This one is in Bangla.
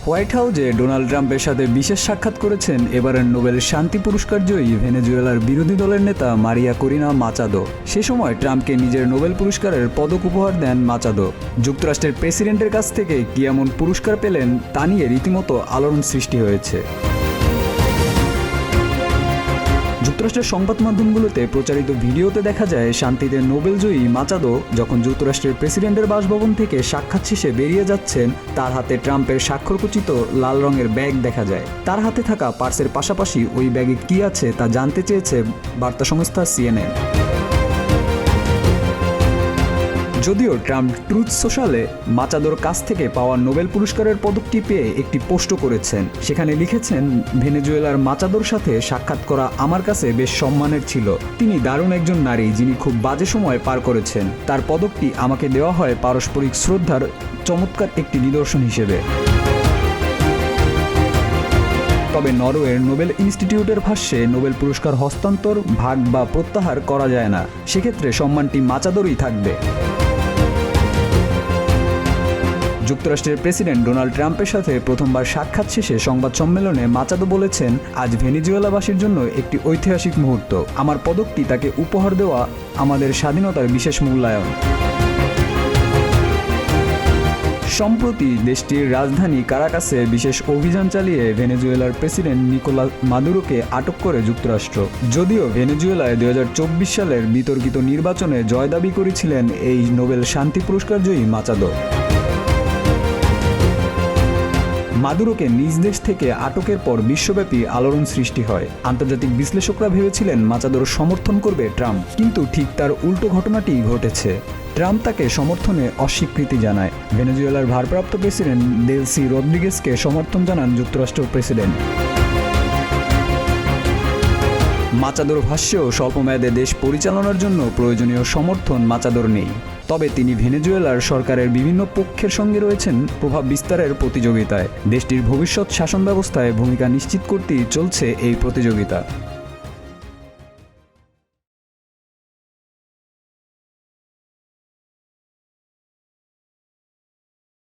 হোয়াইট হাউসে ডোনাল্ড ট্রাম্পের সাথে বিশেষ সাক্ষাৎ করেছেন এবারের নোবেল শান্তি পুরস্কার জয়ী ভেনেজুয়েলার বিরোধী দলের নেতা মারিয়া করিনা মাচাদো। সে সময় ট্রাম্পকে নিজের নোবেল পুরস্কারের পদক উপহার দেন মাচাদো। যুক্তরাষ্ট্রের প্রেসিডেন্টের কাছ থেকে কি এমন পুরস্কার পেলেন তা নিয়ে রীতিমতো আলোড়ন সৃষ্টি হয়েছে। যুক্তরাষ্ট্রের সংবাদ মাধ্যমগুলোতে প্রচারিত ভিডিওতে দেখা যায় শান্তিতে নোবেলজয়ী মাচাদো যখন যুক্তরাষ্ট্রের প্রেসিডেন্টের বাসভবন থেকে সাক্ষাৎ শেষে বেরিয়ে যাচ্ছেন, তার হাতে ট্রাম্পের স্বাক্ষরখচিত লাল রঙের ব্যাগ দেখা যায়। তার হাতে থাকা পার্সের পাশাপাশি ওই ব্যাগে কী আছে তা জানতে চেয়েছে বার্তা সংস্থা CNN। যদিও ট্রাম্প ট্রুথ সোশ্যালে মাচাদোর কাছ থেকে পাওয়া নোবেল পুরস্কারের পদকটি পেয়ে একটি পোস্টও করেছেন। সেখানে লিখেছেন, ভেনেজুয়েলার মাচাদোর সাথে সাক্ষাৎ করা আমার কাছে বেশ সম্মানের ছিল। তিনি দারুণ একজন নারী যিনি খুব বাজে সময় পার করেছেন। তার পদকটি আমাকে দেওয়া হয় পারস্পরিক শ্রদ্ধার চমৎকার একটি নিদর্শন হিসেবে। তবে নরওয়ের নোবেল ইনস্টিটিউটের ভাষ্যে নোবেল পুরস্কার হস্তান্তর, ভাগ বা প্রত্যাহার করা যায় না। সেক্ষেত্রে সম্মানটি মাচাদোরই থাকবে। যুক্তরাষ্ট্রের প্রেসিডেন্ট ডোনাল্ড ট্রাম্পের সাথে প্রথমবার সাক্ষাৎ শেষে সংবাদ সম্মেলনে মাচাদো বলেছেন, আজ ভেনেজুয়েলাবাসীর জন্য একটি ঐতিহাসিক মুহূর্ত। আমার পদকটি তাকে উপহার দেওয়া আমাদের স্বাধীনতার বিশেষ মূল্যায়ন। সম্প্রতি দেশটির রাজধানী কারাকাসে বিশেষ অভিযান চালিয়ে ভেনেজুয়েলার প্রেসিডেন্ট নিকোলাস মাদুরোকে আটক করে যুক্তরাষ্ট্র। যদিও ভেনেজুয়েলায় 2024 সালের বিতর্কিত নির্বাচনে জয় দাবি করেছিলেন এই নোবেল শান্তি পুরস্কার জয়ী মাচাদো। মাদুরোকে নিজ দেশ থেকে আটকের পর বিশ্বব্যাপী আলোড়ন সৃষ্টি হয়। আন্তর্জাতিক বিশ্লেষকরা ভেবেছিলেন মাচাদোর সমর্থন করবে ট্রাম্প, কিন্তু ঠিক তার উল্টো ঘটনাটি ঘটেছে। ট্রাম্প তাকে সমর্থনে অস্বীকৃতি জানায়। ভেনেজুয়েলার ভারপ্রাপ্ত প্রেসিডেন্ট দেলসি রদ্রিগেজকে সমর্থন জানান যুক্তরাষ্ট্র প্রেসিডেন্ট। মাচাদোর ভাষ্যেও স্বল্পমেয়াদে দেশ পরিচালনার জন্য প্রয়োজনীয় সমর্থন মাচাদোর নেই। তবে তিনি ভেনেজুয়েলার সরকারের বিভিন্ন পক্ষের সঙ্গে রয়েছেন প্রভাব বিস্তারের প্রতিযোগিতায়। দেশটির ভবিষ্যৎ শাসন ব্যবস্থায় ভূমিকা নিশ্চিত করতেই চলছে এই প্রতিযোগিতা।